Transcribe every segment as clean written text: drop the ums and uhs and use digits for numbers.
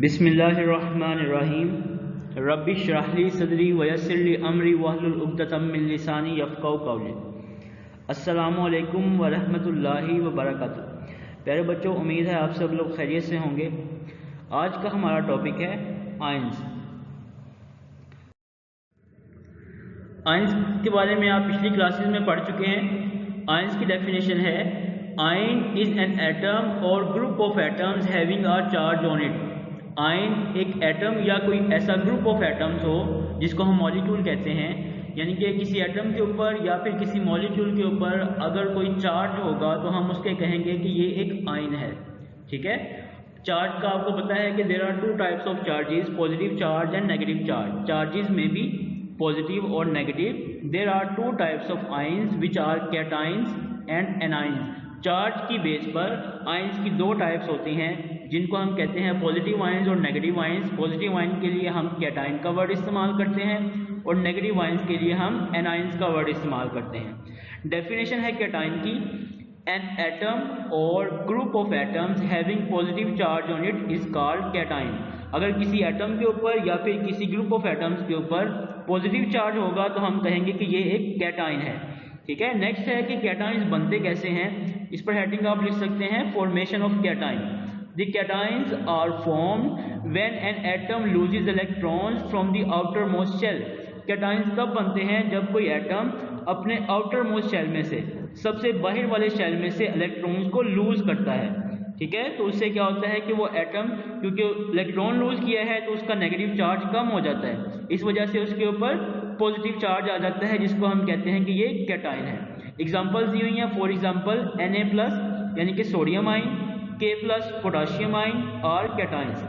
बिस्मिल्लाहिर्रहमानिर्रहीम रब्बि इश्रह ली सदरी वयस्सिर ली अमरी वहलुल उक़्दतम मिन लिसानी यफ़क़हू क़ौली। अस्सलामु अलैकुम वरहमतुल्लाहि वबरकातुहू। प्यारे बच्चों, उम्मीद है आप सब लोग खैरियत से होंगे। आज का हमारा टॉपिक है आयंस। आयंस के बारे में आप पिछली क्लासेस में पढ़ चुके हैं। आयंस की डेफिनेशन है आयन इज एन एटम और group of atoms having a charge on it. Ion एक एटम या कोई ऐसा ग्रुप ऑफ एटम्स हो जिसको हम मॉलिक्यूल कहते हैं, यानी कि किसी एटम के ऊपर या फिर किसी मॉलिक्यूल के ऊपर अगर कोई चार्ज होगा तो हम उसके कहेंगे कि ये एक आयन है। ठीक है। चार्ज का आपको पता है कि there are two types of charges, positive charge and negative charge. Charges में भी पॉजिटिव और negative. There are two types of ions which are cations and anions. Charge की बेस पर आयंस की दो टाइप्स होती हैं जिनको हम कहते हैं पॉजिटिव आयंस और नेगेटिव आयंस। पॉजिटिव आयंस के लिए हम कैटायन का वर्ड इस्तेमाल करते हैं और नेगेटिव आयंस के लिए हम एनायंस का वर्ड इस्तेमाल करते हैं। डेफिनेशन है कैटायन की, एन एटम और group of atoms having positive charge on it is called cation. अगर किसी एटम के ऊपर या फिर किसी ग्रुप ऑफ एटम्स के ऊपर पॉजिटिव चार्ज होगा तो हम कहेंगे कि ये एक कैटायन है। ठीक है। नेक्स्ट है कि कैटायंस बनते कैसे हैं। इस पर हेडिंग आप लिख सकते हैं formation of cation. The cations are formed when an atom loses electrons from the outermost shell. Cations तब बनते हैं जब कोई एटम अपने आउटर मोस्ट शेल में से, सबसे बाहर वाले शेल में से इलेक्ट्रॉन्स को लूज करता है। ठीक है। तो उससे क्या होता है कि वो एटम क्योंकि इलेक्ट्रॉन लूज किया है तो उसका नेगेटिव चार्ज कम हो जाता है, इस वजह से उसके ऊपर पॉजिटिव चार्ज आ जाता है जिसको हम कहते हैं कि ये कैटायन है। एग्जांपल्स दी हुई हैं। फॉर एग्जांपल Na+ यानी कि sodium ion, K+ potassium ion are cations.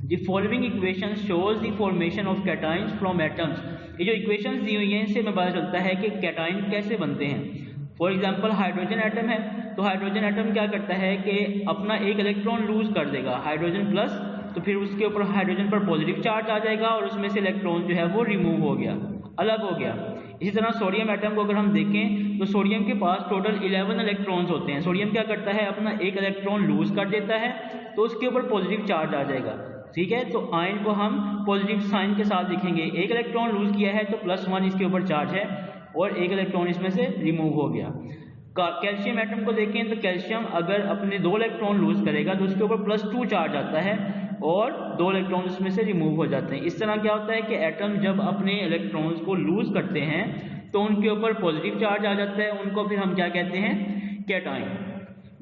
The following equation shows the formation of cations from atoms. ये जो इक्वेशंस दी हुई हैं इससे हमें पता चलता है कि कैटायन कैसे बनते हैं। फॉर एग्जांपल हाइड्रोजन एटम है तो हाइड्रोजन एटम क्या करता है कि अपना एक इलेक्ट्रॉन लूज कर देगा हाइड्रोजन+, तो फिर उसके ऊपर हाइड्रोजन पर पॉजिटिव चार्ज आ जाएगा और उसमें से इलेक्ट्रॉन जो है वो रिमूव हो गया, अलग हो गया। इसी तरह सोडियम एटम को अगर हम देखें तो सोडियम के पास टोटल 11 इलेक्ट्रॉन्स होते हैं। सोडियम क्या करता है, अपना एक इलेक्ट्रॉन लूज कर देता है तो उसके ऊपर पॉजिटिव चार्ज आ जाएगा। ठीक है। तो आयन को हम पॉजिटिव साइन के साथ लिखेंगे। एक इलेक्ट्रॉन लूज किया है तो +1 इसके ऊपर चार्ज है और एक इलेक्ट्रॉन इसमें से रिमूव हो गया। कैल्शियम एटम को देखें तो कैल्शियम अगर अपने 2 इलेक्ट्रॉन लूज करेगा तो उसके ऊपर +2 चार्ज आता है और 2 इलेक्ट्रॉन उसमें से रिमूव हो जाते हैं। इस तरह क्या होता है कि एटम जब अपने इलेक्ट्रॉन्स को लूज करते हैं तो उनके ऊपर पॉजिटिव चार्ज आ जाता है, उनको फिर हम क्या कहते हैं, कैटायन।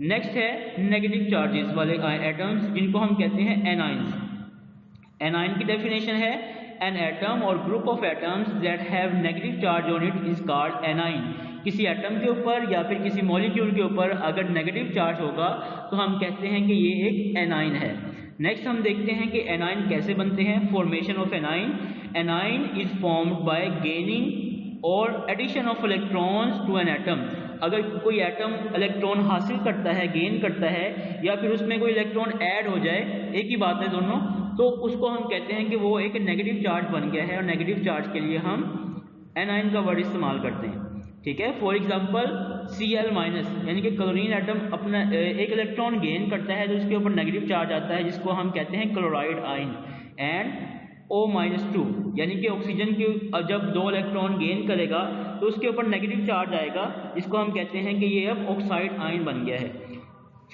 नेक्स्ट है नेगेटिव चार्जेस वाले एटम्स जिनको हम कहते हैं एनायंस। एनायन की डेफिनेशन है एन एटम और group of atoms that have negative charge on it is called anion. किसी एटम के ऊपर या फिर किसी मॉलिक्यूल के ऊपर अगर नेगेटिव चार्ज होगा तो हम कहते हैं कि ये एक एनायन है। नेक्स्ट हम देखते हैं कि एनायन कैसे बनते हैं। Formation of anion. Anion is formed by gaining or addition of electrons to an atom. अगर कोई एटम इलेक्ट्रॉन हासिल करता है, गेन करता है, या फिर उसमें कोई इलेक्ट्रॉन ऐड हो जाए, एक ही बात है दोनों, तो उसको हम कहते हैं कि वो एक नेगेटिव चार्ज बन गया है और नेगेटिव चार्ज के लिए हम एनायन का वर्ड इस्तेमाल करते हैं। ठीक है। फॉर एग्जांपल Cl- यानी कि क्लोरीन एटम अपना एक इलेक्ट्रॉन गेन करता है तो उसके ऊपर नेगेटिव चार्ज आता है जिसको हम कहते हैं क्लोराइड आयन। एंड O-2 यानी कि ऑक्सीजन की जब 2 इलेक्ट्रॉन गेन करेगा तो उसके ऊपर नेगेटिव चार्ज आएगा जिसको हम कहते हैं कि ये अब ऑक्साइड आयन बन गया है।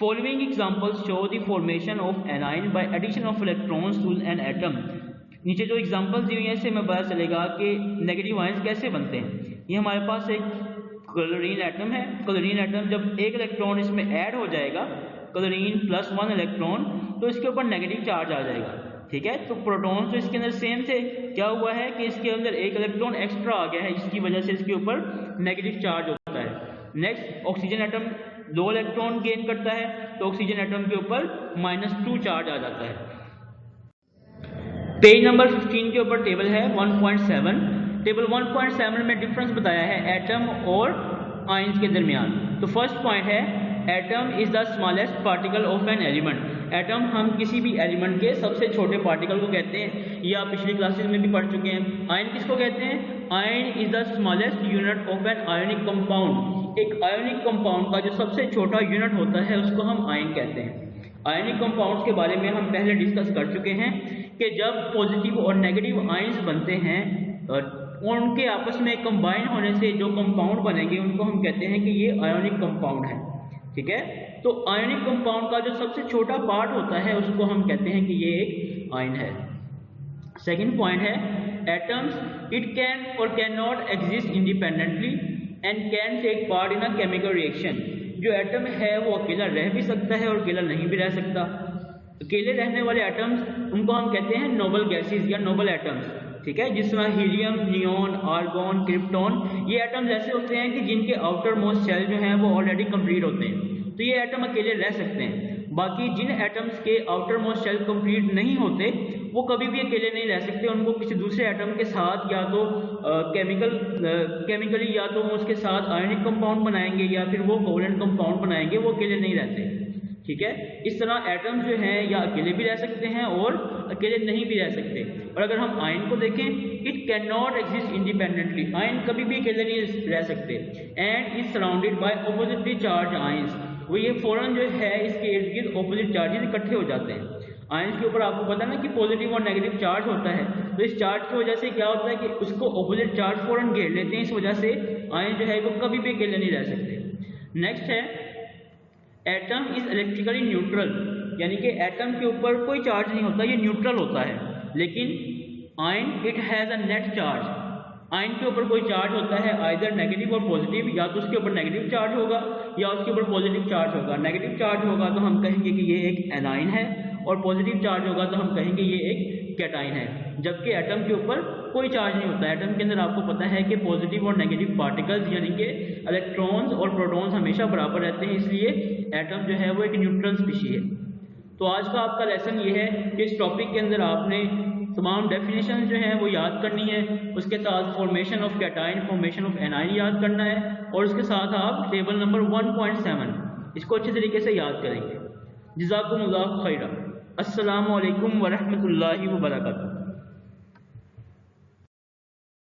Following examples show the formation of anion by addition of electrons to an atom. नीचे जो एग्जांपल्स दी हुई हैं इससे हमें पता चलेगा कि नेगेटिव आयंस कैसे बनते हैं। ये हमारे पास एक क्लोरीन एटम है। क्लोरीन एटम जब एक इलेक्ट्रॉन इसमें ऐड हो जाएगा, क्लोरीन +1 इलेक्ट्रॉन, तो इसके ऊपर नेगेटिव चार्ज आ जाएगा। ठीक है। तो प्रोटॉन तो इसके अंदर सेम थे, क्या हुआ है कि इसके अंदर एक इलेक्ट्रॉन एक्स्ट्रा आ गया है जिसकी वजह से इसके ऊपर नेगेटिव चार्ज होता है। Next oxygen atom 2 electron gain करता है तो ऑक्सीजन एटम के ऊपर -2 चार्ज आ जाता है। पेज नंबर 15 के ऊपर टेबल है 1.7। टेबल 1.7 में डिफरेंस बताया है एटम और आयंस के दरमियान। तो फर्स्ट पॉइंट है atom is the smallest particle of an element. Atom हम किसी भी एलिमेंट के सबसे छोटे पार्टिकल को कहते हैं। ये आप पिछली क्लासेस में भी पढ़ चुके हैं। आयन किसको कहते हैं? Ion is the smallest unit of an ionic compound. एक आयोनिक कंपाउंड का जो सबसे छोटा यूनिट होता है उसको हम आयन कहते हैं। आयनिक कंपाउंड्स के बारे में हम पहले डिस्कस कर चुके हैं कि जब पॉजिटिव और नेगेटिव आयंस बनते हैं उनके आपस में कंबाइन होने से जो कंपाउंड बनेंगे उनको हम कहते हैं कि ये आयोनिक कंपाउंड है। ठीक है, तो आयोनिक कंपाउंड का जो सबसे छोटा पार्ट होता है उसको हम कहते हैं कि ये एक आयन है। सेकंड पॉइंट है एटम्स इट कैन और can not exist independently and can take part in a chemical reaction. जो एटम है वो अकेला रह भी सकता है और अकेला नहीं भी रह सकता। अकेले रहने वाले एटम्स उनको हम कहते हैं नोबल गैसेस या नोबल एटम्स। ठीक है, जिस तरह हीलियम, नियोन, आर्गॉन, क्रिप्टॉन, ये एटम्स ऐसे होते हैं कि जिनके आउटर मोस्ट शेल जो हैं वो ऑलरेडी कंप्लीट होते हैं, तो ये एटम अकेले रह सकते हैं। बाकी जिन एटम्स के आउटर मोस्ट शेल कंप्लीट नहीं होते वो कभी भी अकेले नहीं रह सकते, उनको किसी दूसरे एटम के साथ या तो केमिकली या तो उसके साथ आयनिक कंपाउंड बनाएंगे या फिर वो कोवलेंट कंपाउंड बनाएंगे, वो अकेले नहीं रहते। ठीक है, इस तरह एटम्स जो हैं या अकेले भी रह सकते हैं और अकेले नहीं भी रह सकते। और अगर हम आयन को देखें, it can not exist independently, ion कभी भी अकेले नहीं रह सकते। And is surrounded by oppositely charge ions, वो ये फौरन जो है इसके इर्द गिर्द ऑपोजिट चार्जेस इकट्ठे हो जाते हैं। आयंस के ऊपर आपको पता ना कि पॉजिटिव और नेगेटिव चार्ज होता है, तो इस चार्ज की वजह से क्या होता है कि उसको ऑपोजिट चार्ज फौरन घेर लेते हैं, इस वजह से आयन जो है वो कभी भी अकेले नहीं रह सकते। नेक्स्ट है एटम इज इलेक्ट्रिकली न्यूट्रल, यानी कि एटम के ऊपर कोई चार्ज नहीं होता, ये न्यूट्रल होता है। लेकिन ion it has a net charge, ion के ऊपर कोई चार्ज होता है आइदर नेगेटिव और पॉजिटिव, या तो उसके ऊपर नेगेटिव चार्ज होगा या उसके ऊपर पॉजिटिव चार्ज होगा। नेगेटिव चार्ज होगा तो हम कहेंगे कि ये एक एनाइन है और पॉजिटिव चार्ज होगा तो हम कहेंगे ये एक कैटाइन है। जबकि एटम के ऊपर कोई चार्ज नहीं होता। एटम के अंदर आपको पता है कि पॉजिटिव और नेगेटिव पार्टिकल्स यानी कि इलेक्ट्रॉन्स और प्रोटॉन्स हमेशा बराबर रहते हैं, इसलिए एटम जो है वो एक न्यूट्रल स्पीशी है। तो आज का आपका लेसन ये है कि इस टॉपिक के अंदर आपने तमाम डेफिनेशन जो हैं वो याद करनी है, उसके साथ formation of cation, formation of anion याद करना है, और उसके साथ आप टेबल नंबर 1.7 इसको अच्छे तरीके से याद करेंगे। जज़ाकुमुल्लाह खैरा। अस्सलामु अलैकुम व रहमतुल्लाहि व बरकातुहू।